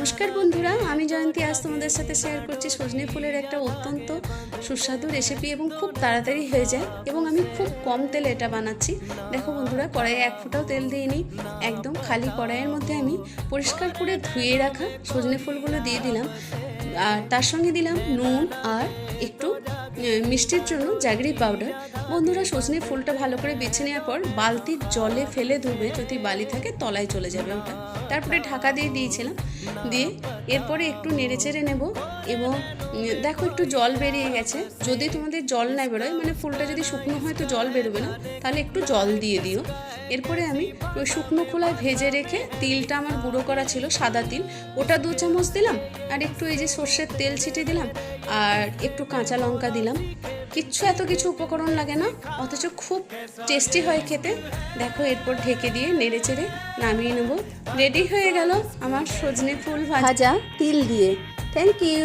নমস্কার বন্ধুরা, আমি জয়ন্তী। আজ তোমাদের সাথে শেয়ার করছি সজনে ফুলের একটা অত্যন্ত সুস্বাদু রেসিপি এবং খুব তাড়াতাড়ি হয়ে যায় এবং আমি খুব কম তেলে এটা বানাচ্ছি। দেখো বন্ধুরা, কড়াইয়ে এক ফোঁটাও তেল দিইনি, একদম খালি কড়াইয়ের মধ্যে আমি পরিষ্কার করে ধুয়ে রাখা সজনে ফুলগুলো দিয়ে দিলাম। আর তার সঙ্গে দিলাম নুন আর একটু মিষ্টির জন্য জ্যাগরি পাউডার। বন্ধুরা, সজনে ফুলটা ভালো করে বেছে নেওয়ার পর বালতির জলে ফেলে ধুবে, যদি বালি থাকে তলায় চলে যাবে ওটা। তারপরে ঢাকা দিয়ে দিয়েছিলাম, দিয়ে এরপরে একটু নেড়ে চেড়ে নেব এবং দেখো একটু জল বেরিয়ে গেছে। যদি তোমাদের জল না বেরোয়, মানে ফুলটা যদি শুকনো হয় তো জল বেরোবে না, তাহলে একটু জল দিয়ে দিও। এরপরে আমি ওই শুকনো খোলায় ভেজে রেখে তিলটা আমার গুঁড়ো করা ছিল, সাদা তিল, ওটা 2 চামচ দিলাম। আর একটু এই যে সর্ষের তেল ছিটে দিলাম আর একটু কাঁচা লঙ্কা দিলাম। এত কিছু উপকরণ লাগে না, অথচ খুব টেস্টি হয় খেতে। দেখো, এরপর ঢেকে দিয়ে নেড়ে চেড়ে নামিয়ে নেব। রেডি হয়ে গেল আমার সজনে ফুল ভাজা তিল দিয়ে। Thank you.